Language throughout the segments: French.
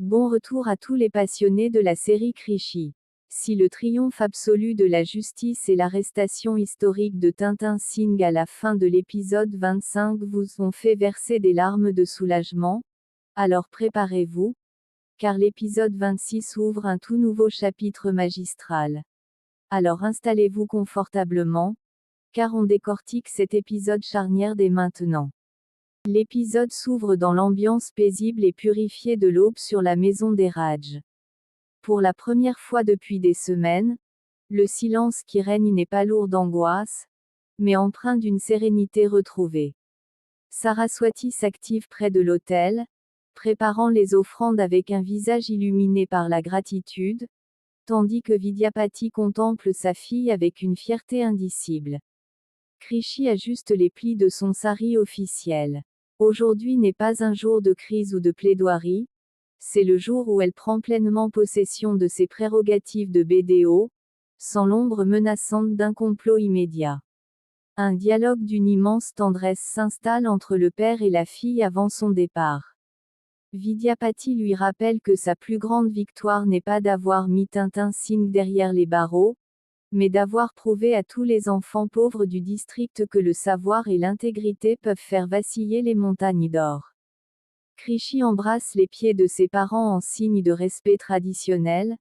Bon retour à tous les passionnés de la série Krishi. Si le triomphe absolu de la justice et l'arrestation historique de Tintin Singh à la fin de l'épisode 25 vous ont fait verser des larmes de soulagement, alors préparez-vous, car l'épisode 26 ouvre un tout nouveau chapitre magistral. Alors installez-vous confortablement, car on décortique cet épisode charnière dès maintenant. L'épisode s'ouvre dans l'ambiance paisible et purifiée de l'aube sur la maison des Raj. Pour la première fois depuis des semaines, le silence qui règne n'est pas lourd d'angoisse, mais empreint d'une sérénité retrouvée. Saraswati s'active près de l'autel, préparant les offrandes avec un visage illuminé par la gratitude, tandis que Vidyapati contemple sa fille avec une fierté indicible. Krishi ajuste les plis de son sari officiel. Aujourd'hui n'est pas un jour de crise ou de plaidoirie, c'est le jour où elle prend pleinement possession de ses prérogatives de BDO, sans l'ombre menaçante d'un complot immédiat. Un dialogue d'une immense tendresse s'installe entre le père et la fille avant son départ. Vidyapati lui rappelle que sa plus grande victoire n'est pas d'avoir mis Tintin Singh derrière les barreaux, mais d'avoir prouvé à tous les enfants pauvres du district que le savoir et l'intégrité peuvent faire vaciller les montagnes d'or. Krishi embrasse les pieds de ses parents en signe de respect traditionnel,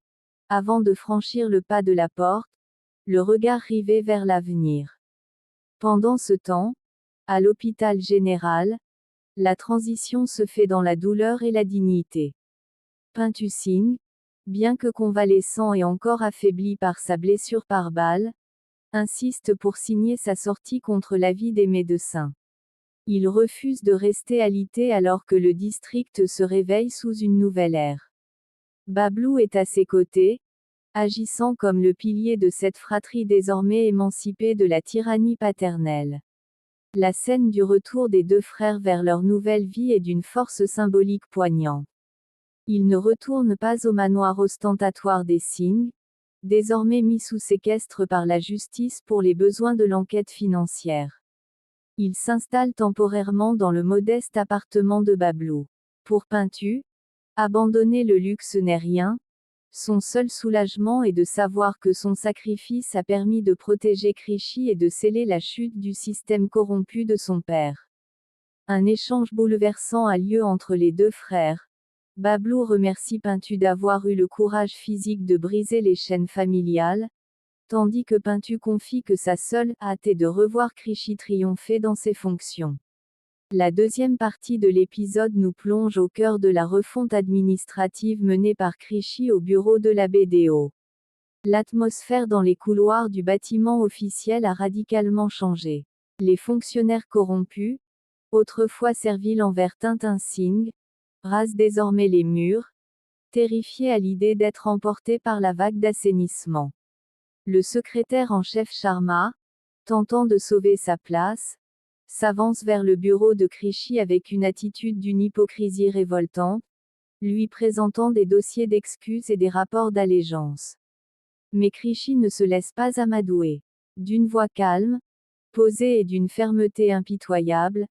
avant de franchir le pas de la porte, le regard rivé vers l'avenir. Pendant ce temps, à l'hôpital général, la transition se fait dans la douleur et la dignité. Pintu Singh, bien que convalescent et encore affaibli par sa blessure par balle, insiste pour signer sa sortie contre l'avis des médecins. Il refuse de rester alité alors que le district se réveille sous une nouvelle ère. Bablou est à ses côtés, agissant comme le pilier de cette fratrie désormais émancipée de la tyrannie paternelle. La scène du retour des deux frères vers leur nouvelle vie est d'une force symbolique poignante. Ils ne retournent pas au manoir ostentatoire des Singh, désormais mis sous séquestre par la justice pour les besoins de l'enquête financière. Ils s'installent temporairement dans le modeste appartement de Bablou. Pour Pintu, abandonner le luxe n'est rien, son seul soulagement est de savoir que son sacrifice a permis de protéger Krishi et de sceller la chute du système corrompu de son père. Un échange bouleversant a lieu entre les deux frères. Bablou remercie Pintu d'avoir eu le courage physique de briser les chaînes familiales, tandis que Pintu confie que sa seule hâte est de revoir Krishi triompher dans ses fonctions. La deuxième partie de l'épisode nous plonge au cœur de la refonte administrative menée par Krishi au bureau de la BDO. L'atmosphère dans les couloirs du bâtiment officiel a radicalement changé. Les fonctionnaires corrompus, autrefois serviles envers Tintin Singh, rasent désormais les murs, terrifiés à l'idée d'être emportés par la vague d'assainissement. Le secrétaire en chef Sharma, tentant de sauver sa place, s'avance vers le bureau de Krishi avec une attitude d'une hypocrisie révoltante, lui présentant des dossiers d'excuses et des rapports d'allégeance. Mais Krishi ne se laisse pas amadouer. D'une voix calme, posée et d'une fermeté impitoyable,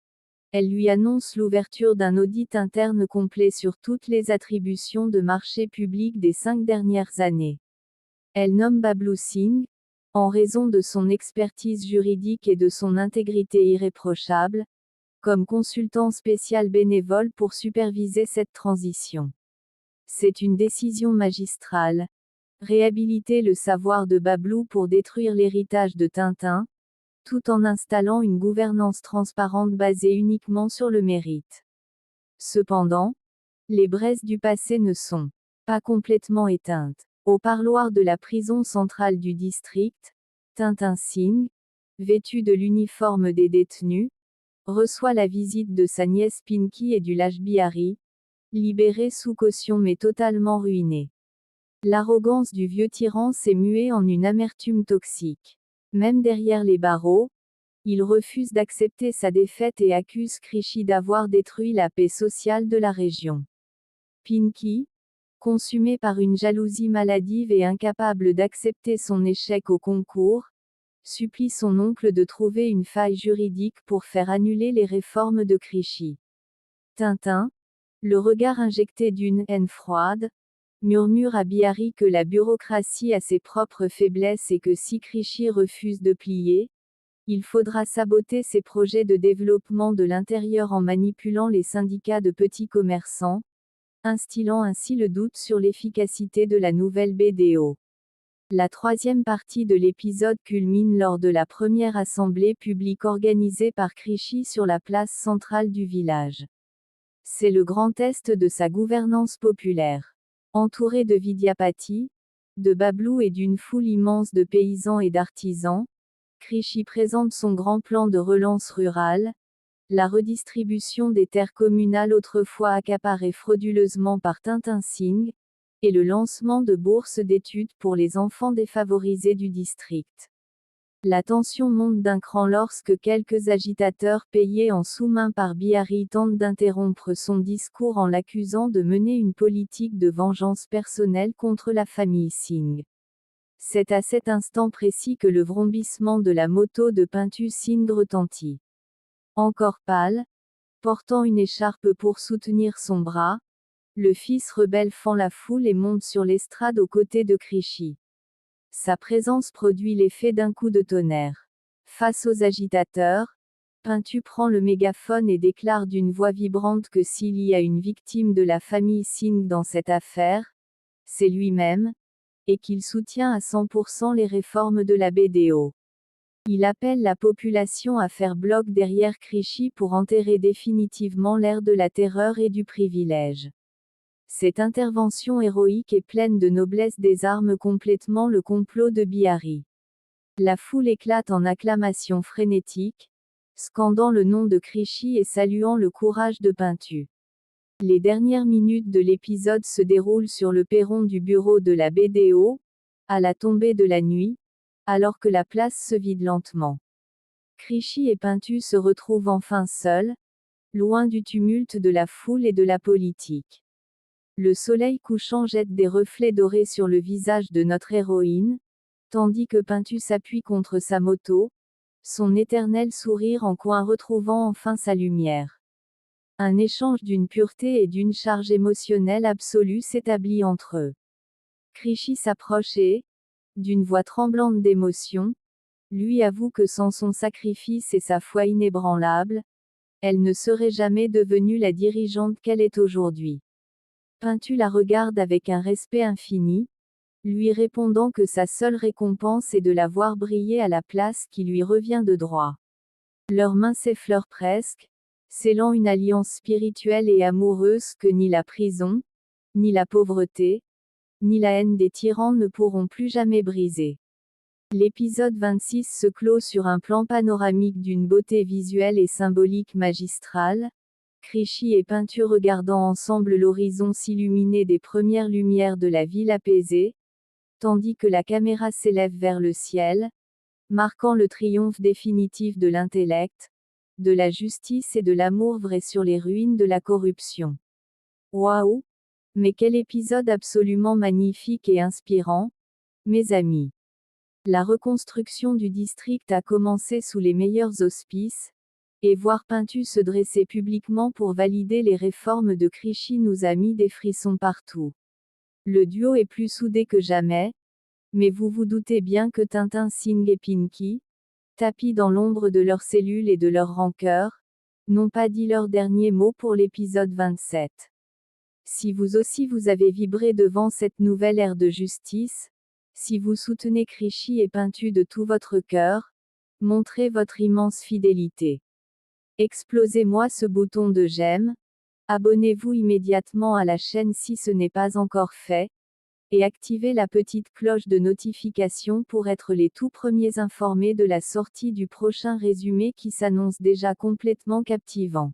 elle lui annonce l'ouverture d'un audit interne complet sur toutes les attributions de marché public des 5 dernières années. Elle nomme Bablou Singh, en raison de son expertise juridique et de son intégrité irréprochable, comme consultant spécial bénévole pour superviser cette transition. C'est une décision magistrale. Réhabiliter le savoir de Bablou pour détruire l'héritage de Tintin, tout en installant une gouvernance transparente basée uniquement sur le mérite. Cependant, les braises du passé ne sont pas complètement éteintes. Au parloir de la prison centrale du district, Tintin Singh, vêtu de l'uniforme des détenus, reçoit la visite de sa nièce Pinky et du Lâche Bihari, libéré sous caution mais totalement ruiné. L'arrogance du vieux tyran s'est muée en une amertume toxique. Même derrière les barreaux, il refuse d'accepter sa défaite et accuse Krishi d'avoir détruit la paix sociale de la région. Pinky, consumé par une jalousie maladive et incapable d'accepter son échec au concours, supplie son oncle de trouver une faille juridique pour faire annuler les réformes de Krishi. Tintin, Le regard injecté d'une haine froide, murmure à Bihari que la bureaucratie a ses propres faiblesses et que si Krishi refuse de plier, il faudra saboter ses projets de développement de l'intérieur en manipulant les syndicats de petits commerçants, instillant ainsi le doute sur l'efficacité de la nouvelle BDO. La troisième partie de l'épisode culmine lors de la première assemblée publique organisée par Krishi sur la place centrale du village. C'est le grand test de sa gouvernance populaire. Entouré de Vidyapati, de Bablou et d'une foule immense de paysans et d'artisans, Krishi présente son grand plan de relance rurale, la redistribution des terres communales autrefois accaparées frauduleusement par Tintin Singh, et le lancement de bourses d'études pour les enfants défavorisés du district. La tension monte d'un cran lorsque quelques agitateurs payés en sous-main par Bihari tentent d'interrompre son discours en l'accusant de mener une politique de vengeance personnelle contre la famille Singh. C'est à cet instant précis que le vrombissement de la moto de Pintu Singh retentit. Encore pâle, portant une écharpe pour soutenir son bras, le fils rebelle fend la foule et monte sur l'estrade aux côtés de Krishi. Sa présence produit l'effet d'un coup de tonnerre. Face aux agitateurs, Pintu prend le mégaphone et déclare d'une voix vibrante que s'il y a une victime de la famille Singh dans cette affaire, c'est lui-même, et qu'il soutient à 100% les réformes de la BDO. Il appelle la population à faire bloc derrière Krishi pour enterrer définitivement l'ère de la terreur et du privilège. Cette intervention héroïque et pleine de noblesse désarme complètement le complot de Bihari. La foule éclate en acclamations frénétiques, scandant le nom de Krishi et saluant le courage de Pintu. Les dernières minutes de l'épisode se déroulent sur le perron du bureau de la BDO, à la tombée de la nuit, alors que la place se vide lentement. Krishi et Pintu se retrouvent enfin seuls, loin du tumulte de la foule et de la politique. Le soleil couchant jette des reflets dorés sur le visage de notre héroïne, tandis que Pintu s'appuie contre sa moto, son éternel sourire en coin retrouvant enfin sa lumière. Un échange d'une pureté et d'une charge émotionnelle absolue s'établit entre eux. Krishi s'approche et, d'une voix tremblante d'émotion, lui avoue que sans son sacrifice et sa foi inébranlable, elle ne serait jamais devenue la dirigeante qu'elle est aujourd'hui. Pintu la regarde avec un respect infini, lui répondant que sa seule récompense est de la voir briller à la place qui lui revient de droit. Leurs mains s'effleurent presque, scellant une alliance spirituelle et amoureuse que ni la prison, ni la pauvreté, ni la haine des tyrans ne pourront plus jamais briser. L'épisode 26 se clôt sur un plan panoramique d'une beauté visuelle et symbolique magistrale, Krishi et Pintu regardant ensemble l'horizon s'illuminer des premières lumières de la ville apaisée, tandis que la caméra s'élève vers le ciel, marquant le triomphe définitif de l'intellect, de la justice et de l'amour vrai sur les ruines de la corruption. Waouh! Mais quel épisode absolument magnifique et inspirant, mes amis! La reconstruction du district a commencé sous les meilleurs auspices, et voir Pintu se dresser publiquement pour valider les réformes de Krishi nous a mis des frissons partout. Le duo est plus soudé que jamais, mais vous vous doutez bien que Tintin Singh et Pinky, tapis dans l'ombre de leurs cellules et de leur rancœur, n'ont pas dit leur dernier mot pour l'épisode 27. Si vous aussi vous avez vibré devant cette nouvelle ère de justice, si vous soutenez Krishi et Pintu de tout votre cœur, montrez votre immense fidélité. Explosez-moi ce bouton de j'aime, abonnez-vous immédiatement à la chaîne si ce n'est pas encore fait, et activez la petite cloche de notification pour être les tout premiers informés de la sortie du prochain résumé qui s'annonce déjà complètement captivant.